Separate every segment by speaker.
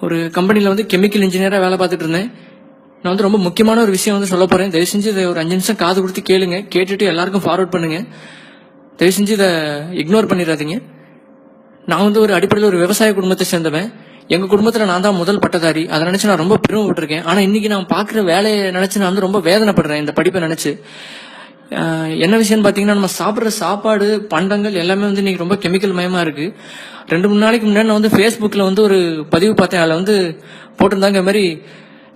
Speaker 1: ஒரு கம்பெனியில் வந்து கெமிக்கல் இன்ஜினியராக வேலை பார்த்துட்டு இருந்தேன். நான் வந்து ரொம்ப முக்கியமான ஒரு விஷயம் வந்து சொல்ல போகிறேன். தயவு செஞ்சு இதை ஒரு 5 நிமிஷம் காது கொடுத்து கேளுங்க. கேட்டுட்டு எல்லாருக்கும் ஃபார்வர்ட் பண்ணுங்க. தயவு செஞ்சு இதை இக்னோர் பண்ணிடாதீங்க. நான் வந்து ஒரு அடிப்படையில் ஒரு விவசாய குடும்பத்தை சேர்ந்தவன். எங்கள் குடும்பத்தில் நான் தான் முதல் பட்டதாரி. அதை நினச்சி நான் ரொம்ப பெருமைப்பட்டிருக்கேன். ஆனால் இன்னைக்கு நான் பார்க்குற வேலையை நினச்சி நான் வந்து ரொம்ப வேதனைப்படுறேன் இந்த படிப்பை நினச்சி. என்ன விஷயம்னு பார்த்தீங்கன்னா, நம்ம சாப்பிட்ற சாப்பாடு பண்டங்கள் எல்லாமே வந்து இன்னைக்கு ரொம்ப கெமிக்கல் மயமாக இருக்கு. 2-3 நாளைக்கு முன்னாடி நான் வந்து ஃபேஸ்புக்கில் வந்து ஒரு பதிவு பார்த்தேன். அதில் வந்து போட்டிருந்தாங்க, இந்த மாதிரி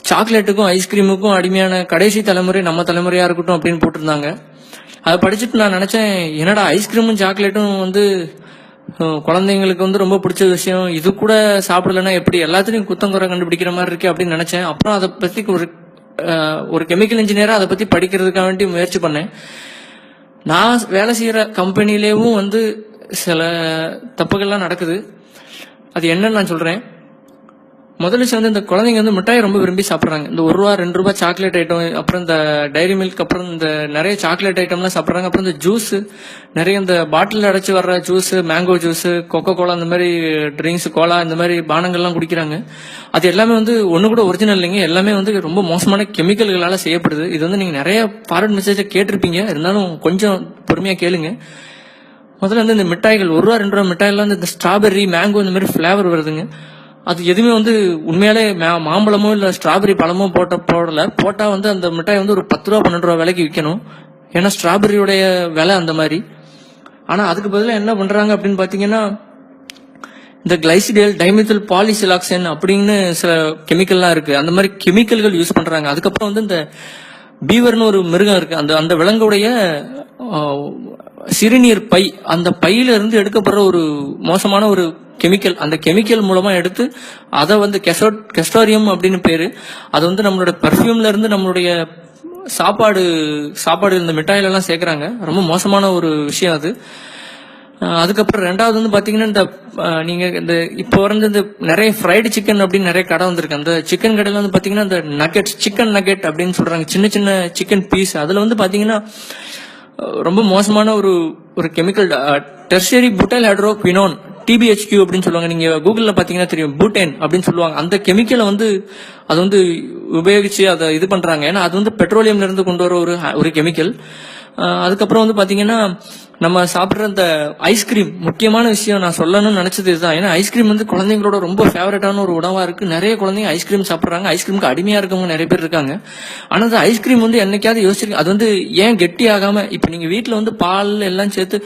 Speaker 1: சாக்லேட்டுக்கும் ஐஸ்கிரீமுக்கும் அடிமையான கடைசி தலைமுறை நம்ம தலைமுறையாக இருக்கட்டும் அப்படின்னு போட்டிருந்தாங்க. அதை படிச்சுட்டு நான் நினச்சேன், என்னடா ஐஸ்கிரீமும் சாக்லேட்டும் வந்து குழந்தைங்களுக்கு வந்து ரொம்ப பிடிச்ச விஷயம், இது கூட சாப்பிடலன்னா எப்படி, எல்லாத்துலேயும் குத்தம் குறை கண்டுபிடிக்கிற மாதிரி இருக்கு அப்படின்னு நினச்சேன். அப்புறம் அதை பற்றி ஒரு கெமிக்கல் இன்ஜினியராக அதை பற்றி படிக்கிறதுக்காக வேண்டி முயற்சி பண்ணேன். நான் வேலை செய்கிற கம்பெனிலேயும் வந்து சில தப்புகள்லாம் நடக்குது. அது என்னன்னு நான் சொல்கிறேன். முதல் விஷயம் வந்து, இந்த குழந்தைங்க வந்து மிட்டாய் ரொம்ப விரும்பி சாப்பிட்றாங்க. இந்த ₹1-2 சாக்லேட் ஐட்டம், அப்புறம் இந்த டைரி மில்க், அப்புறம் இந்த நிறைய சாக்லேட் ஐட்டம்லாம் சாப்பிட்றாங்க. அப்புறம் இந்த ஜூஸ், நிறைய இந்த பாட்டில் அடைச்சி வர்ற juice, mango juice, Coca Cola, இந்த மாதிரி ட்ரிங்க்ஸ், கோலா, இந்த மாதிரி பானங்கள்லாம் குடிக்கிறாங்க. அது எல்லாமே வந்து ஒன்று கூட ஒரிஜினல் இல்லைங்க. எல்லாமே வந்து ரொம்ப மோசமான கெமிக்கல்களால் செய்யப்படுது. இது வந்து நீங்கள் நிறைய ஃபார்வர்ட் மெசேஜை கேட்டிருப்பீங்க. இருந்தாலும் கொஞ்சம் பொறுமையாக கேளுங்க. முதல்ல வந்து இந்த மிட்டாய்கள், ₹1-2 மிட்டாயெல்லாம் வந்து இந்த ஸ்ட்ராபெர்ரி, மேங்கோ, இந்த மாதிரி ஃப்ளேவர் வருதுங்க. அது எதுவுமே வந்து உண்மையாலே மாம்பழமோ இல்லை ஸ்ட்ராபெரி பழமோ போட்டால் வந்து அந்த மிட்டாய் வந்து ஒரு ₹10-12 விலைக்கு விற்கணும். ஏன்னா ஸ்ட்ராபெரியோடைய விலை அந்த மாதிரி. ஆனால் அதுக்கு பதிலாக என்ன பண்ணுறாங்க அப்படின்னு பார்த்தீங்கன்னா, இந்த கிளைசிடேல், டைமெத்தில் பாலிசிலாக்சன் அப்படின்னு சில கெமிக்கல்லாம் இருக்குது. அந்த மாதிரி கெமிக்கல்கள் யூஸ் பண்ணுறாங்க. அதுக்கப்புறம் வந்து இந்த பீவர்னு ஒரு மிருகம் இருக்குது. அந்த விலங்குடைய சிறுநீர் பை, அந்த பையில இருந்து எடுக்கப்படுற ஒரு மோசமான ஒரு கெமிக்கல். அந்த கெமிக்கல் மூலமா எடுத்து அதை வந்து கெஸ்டோரியம் அப்படின்னு பேரு. அது வந்து நம்மளோட பர்ஃபியூம்ல இருந்து நம்மளுடைய சாப்பாடு இந்த மிட்டாயில எல்லாம் சேர்க்கறாங்க. ரொம்ப மோசமான ஒரு விஷயம் அது. அதுக்கப்புறம் ரெண்டாவது வந்து பாத்தீங்கன்னா, இந்த நீங்க இந்த இப்போ வந்து இந்த நிறைய ஃப்ரைடு சிக்கன் அப்படின்னு நிறைய கடை வந்திருக்கு. அந்த சிக்கன் கடையில வந்து பாத்தீங்கன்னா, இந்த நக்கெட்ஸ், சிக்கன் நக்கெட் அப்படின்னு சொல்றாங்க, சின்ன சின்ன சிக்கன் பீஸ். அதுல வந்து பாத்தீங்கன்னா ரொம்ப மோசமான ஒரு கெமிக்கல், டெர்ஷரி புட்டைல் ஹைட்ரோகுயினோன், TBHQ அப்படின்னு சொல்லுவாங்க. நீங்க கூகுள்ல பாத்தீங்கன்னா தெரியும், பூட்டேன் அப்படின்னு சொல்லுவாங்க. அந்த கெமிக்கலை வந்து அது வந்து உபயோகிச்சு அதை இது பண்றாங்க. ஏன்னா அது வந்து பெட்ரோலியம்ல இருந்து கொண்டு வர ஒரு கெமிக்கல். அதுக்கப்புறம் வந்து பாத்தீங்கன்னா, நம்ம சாப்பிட்ற இந்த ஐஸ்கிரீம், முக்கியமான விஷயம் நான் சொல்லணும்னு நினைச்சது இதுதான். ஏன்னா ஐஸ்கிரீம் வந்து குழந்தைங்களோட ரொம்ப ஃபேவரட்டான ஒரு உணவா இருக்கு. நிறைய குழந்தைங்க ஐஸ்கிரீம் சாப்பிட்றாங்க. ஐஸ்கிரீமுக்கு அடிமையா இருக்கவங்க நிறைய பேர் இருக்காங்க. ஆனா அந்த ஐஸ்கிரீம் வந்து என்னைக்காவது யோசிச்சிருக்கேன், அது வந்து ஏன் கெட்டி ஆகாம, இப்ப நீங்க வீட்டுல வந்து பால் எல்லாம் சேர்த்து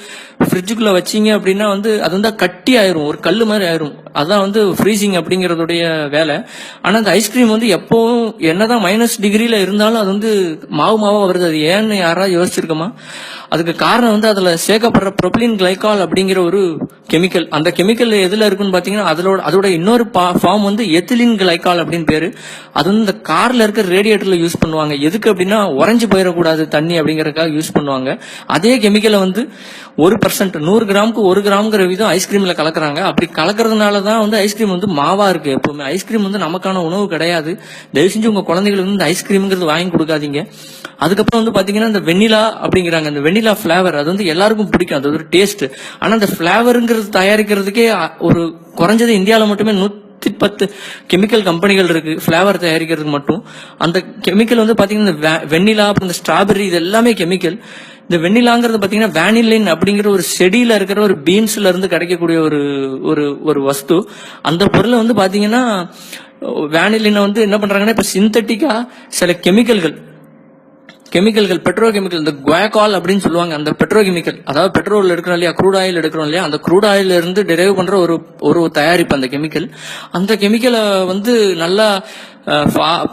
Speaker 1: ஃப்ரிட்ஜுக்குள்ள வச்சீங்க அப்படின்னா வந்து அது வந்து கட்டி ஆயிரும், ஒரு கல்லு மாதிரி ஆயிரும். அதான் வந்து ஃப்ரீசிங் அப்படிங்கறதுடைய வேலை. ஆனா அந்த ஐஸ்கிரீம் வந்து எப்பவும் என்னதான் -டிகிரில இருந்தாலும் அது வந்து மாவா வருது. அது ஏன்னு யாராவது யோசிச்சிருக்கோமா? அதுக்கு காரணம் வந்து அதுல சேர்க்கப்படுற ப்ரொபிலின் கிளைகால் அப்படிங்கிற ஒரு கெமிக்கல். அந்த கெமிக்கல் எதுல இருக்குன்னு பாத்தீங்கன்னா, அதோட இன்னொரு ஃபார்ம் வந்து எத்திலின் கிளைகால் அப்படின்னு பேரு. அது வந்து இந்த கார்ல இருக்க ரேடியேட்டர்ல யூஸ் பண்ணுவாங்க. எதுக்கு அப்படின்னா, உறைஞ்சு போயிடக்கூடாது தண்ணி அப்படிங்கறதுக்காக யூஸ் பண்ணுவாங்க. அதே கெமிக்கலை வந்து 1%, 100 கிராமுக்கு 1 கிராம்ங்கிற விதம் ஐஸ்கிரீம்ல கலக்குறாங்க. அப்படி கலக்கிறதுனாலதான் வந்து ஐஸ்கிரீம் வந்து மாவா இருக்கு. எப்பவுமே ஐஸ்கிரீம் வந்து நமக்கான உணவு கிடையாது. தயவு செஞ்சு உங்க குழந்தைகளுக்கு வந்து ஐஸ்கிரீம்ங்கிறது வாங்கி கொடுக்காதீங்க. அதுக்கப்புறம் வந்து பாத்தீங்கன்னா, இந்த வெண்ணிலா அப்படிங்கிறாங்க. இந்த வெண்ணிலா பிளேவர் அது வந்து எல்லாருக்கும் பிடிக்கும், அது ஒரு டேஸ்ட். ஆனா அந்த பிளேவருங்கிறது தயாரிக்கிறதுக்கே ஒரு குறைஞ்சது இந்தியாவில மட்டுமே 110 கெமிக்கல் கம்பெனிகள் இருக்கு பிளேவர் தயாரிக்கிறதுக்கு மட்டும். அந்த கெமிக்கல் வந்து பாத்தீங்கன்னா, வெண்ணிலா, அப்புறம் இந்த ஸ்ட்ராபெரி, இது எல்லாமே கெமிக்கல். இந்த வெண்ணிலாங்கிறது பாத்தீங்கன்னா வேனிலின் அப்படிங்கிற ஒரு செடியில இருக்கிற ஒரு பீன்ஸ்ல இருந்து கிடைக்கக்கூடிய ஒரு வஸ்து. அந்த பொருளை வந்து பாத்தீங்கன்னா, வேனிலினை வந்து என்ன பண்றாங்கன்னா, இப்ப சிந்தட்டிக்கா சில கெமிக்கல்கள், பெட்ரோ கெமிக்கல், இந்த குவாகால் அப்படின்னு சொல்லுவாங்க. அந்த பெட்ரோ கெமிக்கல், அதாவது பெட்ரோல் எடுக்கிறோம் இல்லையா, க்ரூட் ஆயில் எடுக்கிறோம் இல்லையா, அந்த க்ரூட் ஆயில இருந்து டெரைவ் பண்ற ஒரு தயாரிப்பு அந்த கெமிக்கல். அந்த கெமிக்கலை வந்து நல்லா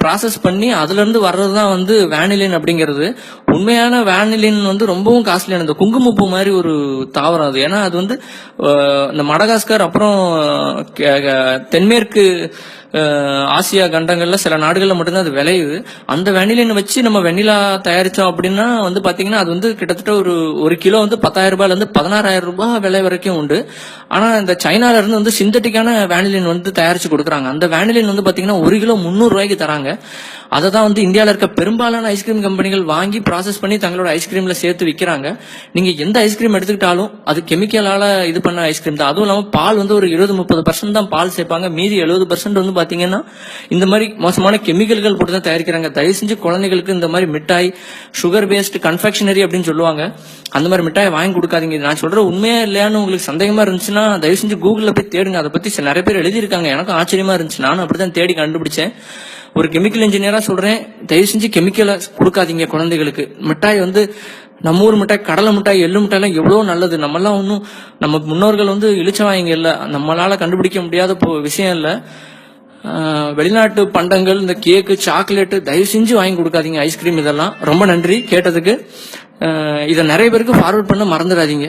Speaker 1: ப்ராசஸ் பண்ணி அதுல இருந்து வர்றதுதான் வந்து வேனிலின் அப்படிங்கிறது. உண்மையான வேனிலின் வந்து ரொம்பவும் காஸ்ட்லியான, இந்த குங்குமப்பூ மாதிரி ஒரு தாவரம் அது. ஏன்னா அது வந்து இந்த மடகாஸ்கர், அப்புறம் தென்மேற்கு ஆசியா கண்டங்கள்ல சில நாடுகள்ல மட்டும்தான் அது விளையுது. அந்த வெனிலினை வச்சு நம்ம வெண்ணிலா தயாரிச்சோம் அப்படின்னா வந்து பாத்தீங்கன்னா, அது வந்து கிட்டத்தட்ட ஒரு கிலோ வந்து ₹10,000 ₹16,000 விலை வரைக்கும் உண்டு. ஆனா இந்த சைனால இருந்து வந்து சிந்தட்டிக்கான வேனிலின் வந்து தயாரிச்சு கொடுக்குறாங்க. அந்த வேனிலின் வந்து பாத்தீங்கன்னா 1 கிலோ ₹300 தராங்க. அதை தான் வந்து இந்தியாவில் இருக்க பெரும்பாலான ஐஸ்கிரீம் கம்பெனிகள் வாங்கி ப்ராசஸ் பண்ணி தங்களோட ஐஸ்கிரீம்ல சேர்த்து விற்கிறாங்க. நீங்க எந்த ஐஸ்கிரீம் எடுத்துக்கிட்டாலும் அது கெமிக்கலால இது பண்ண ஐஸ்கிரீம் தான். அதுவும் இல்லாம பால் வந்து ஒரு 20-30% தான் பால் சேர்ப்பாங்க. மீதி 70% வந்து பாத்தீங்கன்னா இந்த மாதிரி மோசமான கெமிக்கல்கள் போட்டு தான் தயாரிக்கிறாங்க. தயவு செஞ்சு குழந்தைகளுக்கு இந்த மாதிரி மிட்டாய், சுகர் பேஸ்ட் கன்ஃபெக்ஷனரி அப்படின்னு சொல்லுவாங்க, அந்த மாதிரி மிட்டாய் வாங்கி கொடுக்காதீங்க. நான் சொல்ற உண்மையா இல்லையான்னு உங்களுக்கு சந்தேகமா இருந்துச்சுன்னா தயவு செஞ்சு கூகுள்ல போய் தேடுங்க. அதை பத்தி நிறைய பேர் எழுதியிருக்காங்க. எனக்கும் ஆச்சரியமா இருந்துச்சு, நானும் அப்படிதான் தேடி கண்டுபிடிச்சேன். ஒரு கெமிக்கல் இன்ஜினியரா சொல்றேன், தயவு செஞ்சு கெமிக்கலை கொடுக்காதீங்க குழந்தைகளுக்கு. மிட்டாய் வந்து நம்ம ஊர் மிட்டாய், கடலை மிட்டாய், எள்ளு மிட்டாய் எல்லாம் எவ்வளவு நல்லது. நம்மெல்லாம் ஒன்றும் நம்ம முன்னோர்கள் வந்து இழிச்சவாங்க இல்ல, நம்மளால கண்டுபிடிக்க முடியாத விஷயம் இல்ல. வெளிநாட்டு பண்டங்கள், இந்த கேக்கு, சாக்லேட் தயவு செஞ்சு வாங்கி கொடுக்காதீங்க, ஐஸ்கிரீம் இதெல்லாம். ரொம்ப நன்றி கேட்டதுக்கு. இதை நிறைய பேருக்கு ஃபார்வர்ட் பண்ண மறந்துடாதீங்க.